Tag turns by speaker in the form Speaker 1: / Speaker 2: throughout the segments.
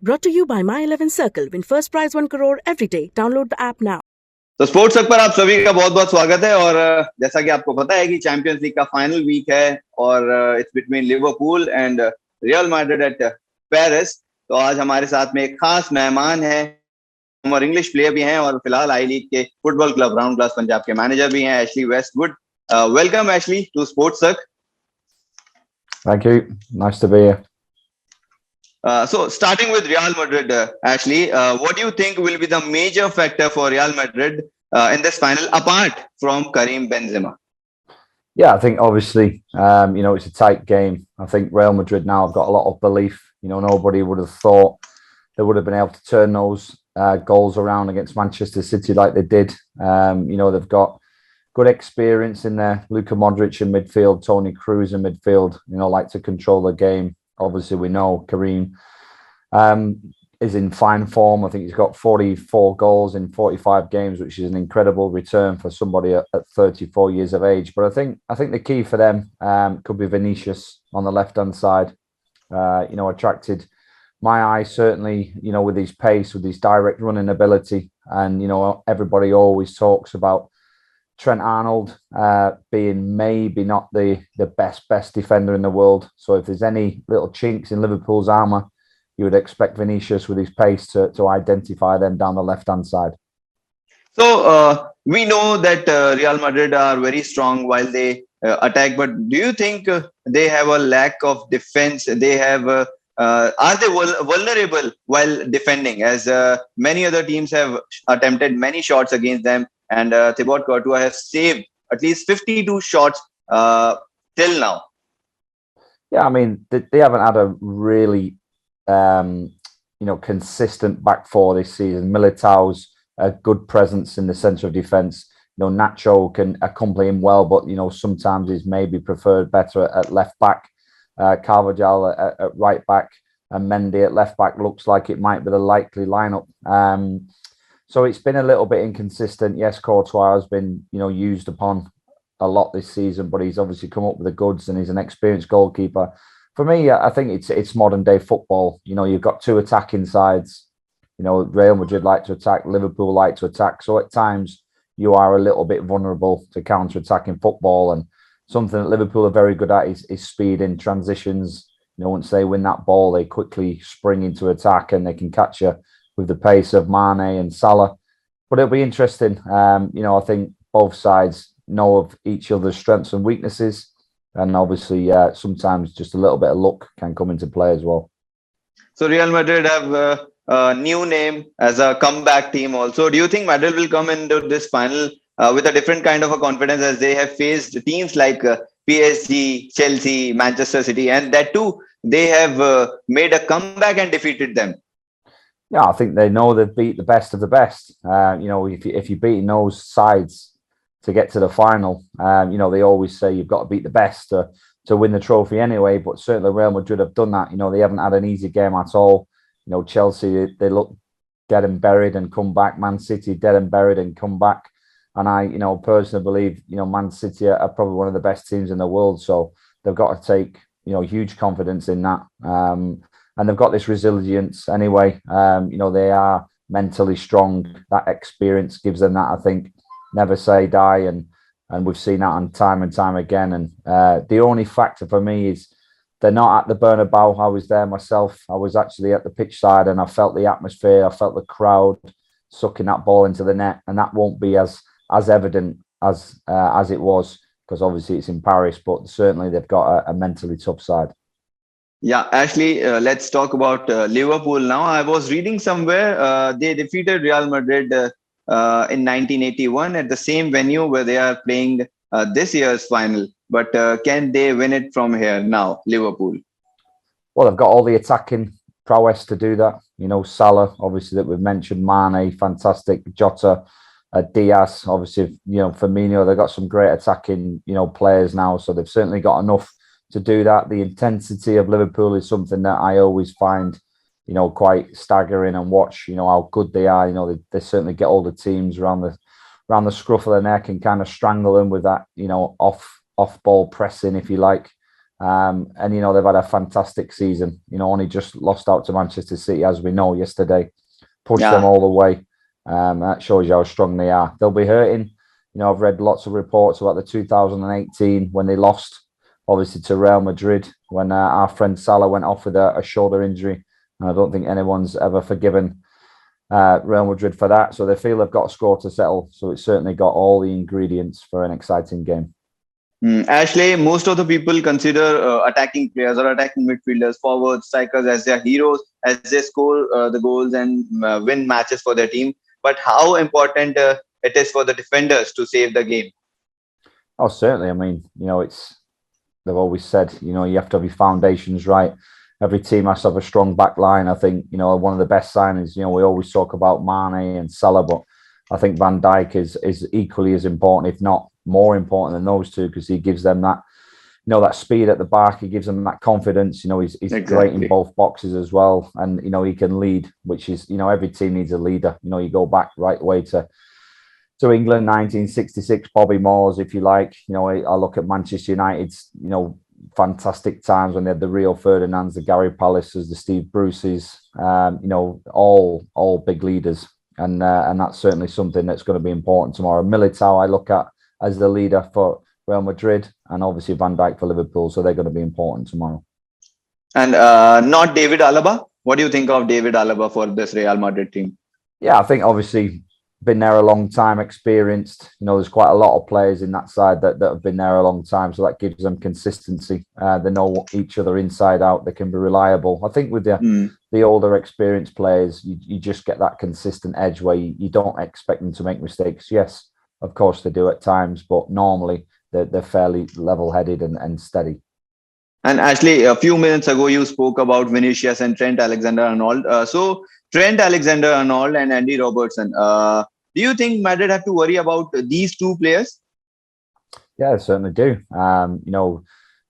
Speaker 1: Brought to you by My 11 Circle. Win first prize 1 crore every day. Download the app now.
Speaker 2: तो sports हक पर आप सभी का बहुत बहुत स्वागत है। और जैसा कि आपको पता है कि चैंपियंस लीग का फाइनल वीक है और it's between Liverpool and real Madrid eight Paris. तो आज हमारे साथ में एक खास मेहमान है और इंग्लिश प्लेयर भी हैं और फिलहाल आई लीग के football club RoundGlass Punjab के मैनेजर भी हैं, Ashley Westwood. Welcome Ashley to sports हक।
Speaker 3: Thank you. Nice to be here.
Speaker 2: So starting with Real Madrid, Ashley, what do you think will be the major factor for Real Madrid in this final, apart from Karim Benzema?
Speaker 3: Yeah, I think obviously, it's a tight game. I think Real Madrid now have got a lot of belief. Nobody would have thought they would have been able to turn those goals around against Manchester City like they did. They've got good experience in there. Luka Modric in midfield, Toni Kroos in midfield, like to control the game. Obviously, we know Karim is in fine form. I think he's got 44 goals in 45 games, which is an incredible return for somebody at 34 years of age. But I think the key for them could be Vinicius on the left-hand side. Attracted my eye, certainly, with his pace, with his direct running ability. And, everybody always talks about Trent Arnold being maybe not the best defender in the world. So if there's any little chinks in Liverpool's armour, you would expect Vinicius with his pace to identify them down the left-hand side.
Speaker 2: So we know that Real Madrid are very strong while they attack, but do you think they have a lack of defense? They have are they vulnerable while defending, as many other teams have attempted many shots against them? And Thibaut Courtois has saved at least 52 shots till now.
Speaker 3: Yeah, I mean, they haven't had a really, consistent back four this season. Militao's a good presence in the centre of defence. Nacho can accompany him well, but, sometimes he's maybe preferred better at left back. Carvajal at right back and Mendy at left back looks like it might be the likely lineup. So it's been a little bit inconsistent. Yes, Courtois has been, used upon a lot this season, but he's obviously come up with the goods and he's an experienced goalkeeper. For me, I think it's modern day football. You've got two attacking sides. Real Madrid like to attack, Liverpool like to attack. So at times you are a little bit vulnerable to counter-attacking football. And something that Liverpool are very good at is speed in transitions. Once they win that ball, they quickly spring into attack and they can catch you with the pace of Mane and Salah. But it'll be interesting. I think both sides know of each other's strengths and weaknesses. And obviously, sometimes just a little bit of luck can come into play as well.
Speaker 2: So Real Madrid have a new name as a comeback team also. Do you think Madrid will come into this final with a different kind of a confidence, as they have faced teams like PSG, Chelsea, Manchester City, and that too, they have made a comeback and defeated them?
Speaker 3: Yeah, I think they know they've beat the best of the best. If you're beating those sides to get to the final, they always say you've got to beat the best to win the trophy anyway. But certainly Real Madrid have done that. They haven't had an easy game at all. Chelsea, they look dead and buried and come back. Man City, dead and buried and come back. And I, personally believe, Man City are probably one of the best teams in the world. So they've got to take, huge confidence in that. And they've got this resilience anyway. They are mentally strong. That experience gives them that, I think. Never say die. And we've seen that on time and time again. And the only factor for me is they're not at the Bernabeu. I was there myself. I was actually at the pitch side and I felt the atmosphere. I felt the crowd sucking that ball into the net. And that won't be as evident as it was, because obviously it's in Paris. But certainly they've got a mentally tough side.
Speaker 2: Yeah, Ashley, let's talk about Liverpool now. I was reading somewhere they defeated Real Madrid in 1981 at the same venue where they are playing this year's final. But can they win it from here now, Liverpool?
Speaker 3: Well, they've got all the attacking prowess to do that. Salah, obviously, that we've mentioned, Mane, fantastic, Jota, Diaz, obviously, Firmino. They've got some great attacking, players now. So they've certainly got enough to do that. The intensity of Liverpool is something that I always find, quite staggering and watch, how good they are. They certainly get all the teams around the scruff of the neck and kind of strangle them with that, off ball pressing, if you like. And they've had a fantastic season. Only just lost out to Manchester City, as we know, yesterday. Pushed them all the way. That shows you how strong they are. They'll be hurting. I've read lots of reports about the 2018 when they lost, obviously, to Real Madrid, when our friend Salah went off with a shoulder injury. And I don't think anyone's ever forgiven Real Madrid for that. So they feel they've got a score to settle. So it's certainly got all the ingredients for an exciting game.
Speaker 2: Ashley, most of the people consider attacking players or attacking midfielders, forwards, strikers as their heroes, as they score the goals and win matches for their team. But how important it is for the defenders to save the game?
Speaker 3: Oh, certainly. I mean, they've always said, you have to have your foundations right. Every team has to have a strong back line. I think, one of the best signings, we always talk about Mane and Salah, but I think Van Dijk is equally as important, if not more important than those two, because he gives them that, that speed at the back. He gives them that confidence. He's exactly great in both boxes as well. And, he can lead, which is, every team needs a leader. You go back right away to England, 1966, Bobby Moore's, if you like. I look at Manchester United's, fantastic times when they had the Rio Ferdinands, the Gary Palaces, the Steve Bruces, all big leaders. And that's certainly something that's going to be important tomorrow. Militao, I look at as the leader for Real Madrid, and obviously Van Dijk for Liverpool. So they're going to be important tomorrow.
Speaker 2: And not David Alaba. What do you think of David Alaba for this Real Madrid team?
Speaker 3: Yeah, I think obviously been there a long time, experienced. There's quite a lot of players in that side that have been there a long time. So that gives them consistency. They know each other inside out. They can be reliable. I think with the older experienced players, you just get that consistent edge where you don't expect them to make mistakes. Yes, of course they do at times, but normally they're fairly level-headed and steady.
Speaker 2: And Ashley, a few minutes ago, you spoke about Vinicius and Trent Alexander-Arnold. So Trent Alexander-Arnold and Andy Robertson. Do you think Madrid have to worry about these two players?
Speaker 3: Yeah, I certainly do.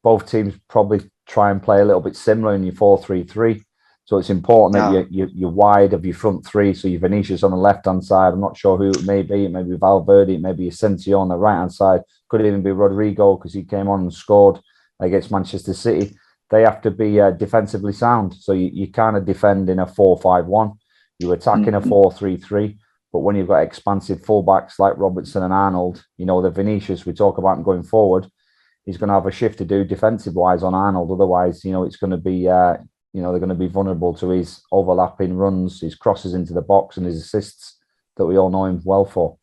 Speaker 3: Both teams probably try and play a little bit similar in your 4-3-3. So it's important that you're wide of your front three. So your Vinicius on the left-hand side. I'm not sure who it may be. It may be Valverde. It may be Asensio on the right-hand side. Could even be Rodrigo because he came on and scored against Manchester City. They have to be defensively sound. So you kind of defend in a 4-5-1. You attack in a 4-3-3. But when you've got expansive fullbacks like Robertson and Arnold, the Vinicius we talk about going forward, he's going to have a shift to do defensive-wise on Arnold. Otherwise, it's going to be, they're going to be vulnerable to his overlapping runs, his crosses into the box and his assists that we all know him well for.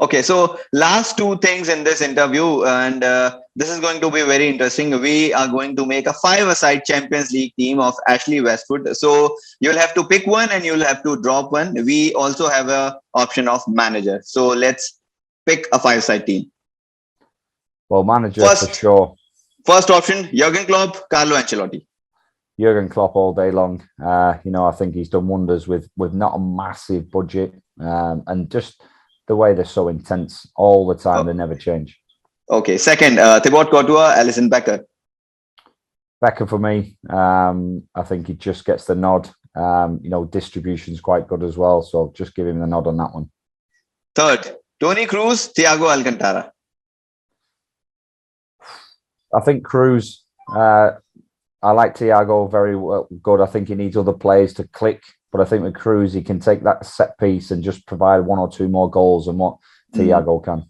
Speaker 2: Okay, so last two things in this interview, and this is going to be very interesting. We are going to make a 5-a-side Champions League team of Ashley Westwood. So you'll have to pick one and you'll have to drop one. We also have an option of manager. So let's pick a 5-a-side team.
Speaker 3: Well, manager for sure.
Speaker 2: First option, Jurgen Klopp, Carlo Ancelotti.
Speaker 3: Jurgen Klopp all day long. I think he's done wonders with not a massive budget and just the way they're so intense all the time. They never change.
Speaker 2: Okay. Second, Thibaut Courtois, Alisson Becker.
Speaker 3: Becker for me. I think he just gets the nod. Distribution's quite good as well. So just give him the nod on that one.
Speaker 2: Third, Toni Kroos, Thiago Alcantara.
Speaker 3: I think Kroos. I like Thiago very good. I think he needs other players to click. But I think with Kroos, he can take that set piece and just provide one or two more goals than what Thiago can.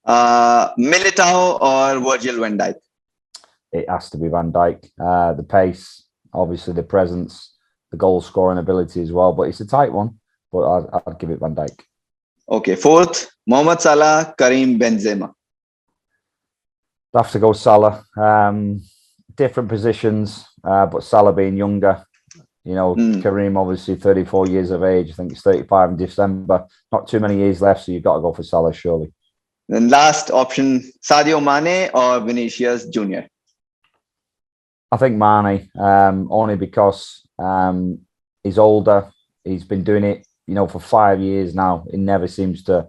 Speaker 2: Militao or Virgil van Dijk?
Speaker 3: It has to be Van Dijk. The pace, obviously the presence, the goal scoring ability as well. But it's a tight one. But I'd give it Van Dijk. Okay.
Speaker 2: Fourth, Mohamed Salah, Karim Benzema.
Speaker 3: I'd have to go Salah. Different positions, but Salah being younger. Karim obviously 34 years of age. I think he's 35 in December. Not too many years left, so you've got to go for Salah, surely.
Speaker 2: Then last option, Sadio Mane or Vinicius Jr.?
Speaker 3: I think Mane, only because he's older. He's been doing it, for 5 years now. He never seems to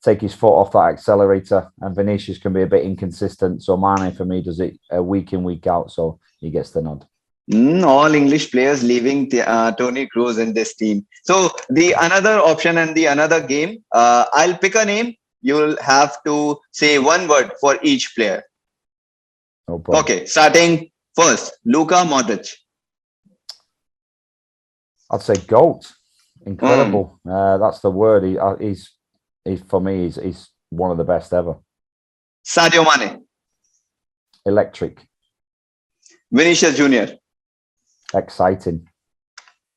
Speaker 3: take his foot off that accelerator. And Vinicius can be a bit inconsistent. So Mane, for me, does it week in, week out. So he gets the nod.
Speaker 2: All English players leaving Toni Kroos in this team. So the another option and the another game, I'll pick a name. You'll have to say one word for each player.
Speaker 3: No problem.
Speaker 2: Okay, starting first, Luka Modric.
Speaker 3: I'd say GOAT. Incredible. That's the word. He's for me, he's one of the best ever.
Speaker 2: Sadio Mane.
Speaker 3: Electric.
Speaker 2: Vinicius Junior.
Speaker 3: Exciting.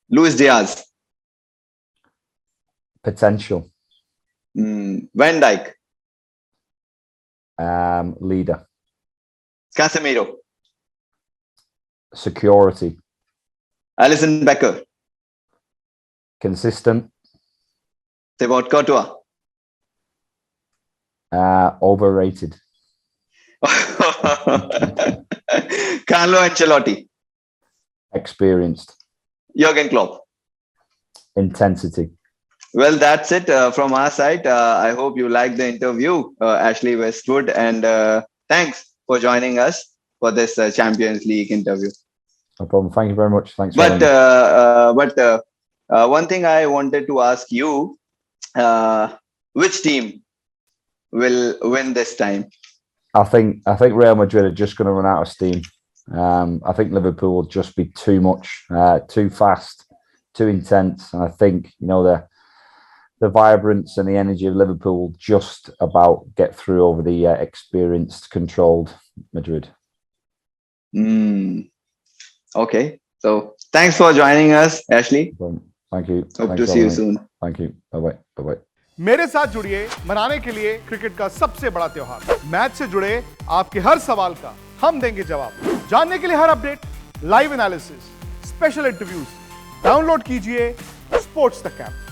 Speaker 2: Luis Diaz.
Speaker 3: Potential.
Speaker 2: Van Dijk.
Speaker 3: Leader.
Speaker 2: Casemiro.
Speaker 3: Security.
Speaker 2: Alisson Becker.
Speaker 3: Consistent.
Speaker 2: Thibaut Courtois.
Speaker 3: Overrated.
Speaker 2: Carlo Ancelotti.
Speaker 3: Experienced.
Speaker 2: Jurgen Klopp.
Speaker 3: Intensity.
Speaker 2: Well, that's it from our side. I hope you liked the interview, Ashley Westwood, and thanks for joining us for this Champions League interview.
Speaker 3: No problem. Thank you very much. Thanks.
Speaker 2: But one thing I wanted to ask you, which team will win this time?
Speaker 3: I think Real Madrid are just going to run out of steam. I think Liverpool will just be too much, too fast, too intense, and I think the vibrance and the energy of Liverpool will just about get through over the experienced, controlled Madrid.
Speaker 2: Okay, so thanks for joining us, Ashley.
Speaker 3: Thank you.
Speaker 2: Hope to see you soon.
Speaker 3: Thank you. Bye bye.
Speaker 4: मेरे साथ जुड़िए मनाने के लिए cricket का सबसे बड़ा त्योहार। मैच से जुड़े आपके हर सवाल का हम देंगे जवाब। जानने के लिए हर update, live analysis, special interviews, download कीजिए स्पोर्ट्स तक ऐप।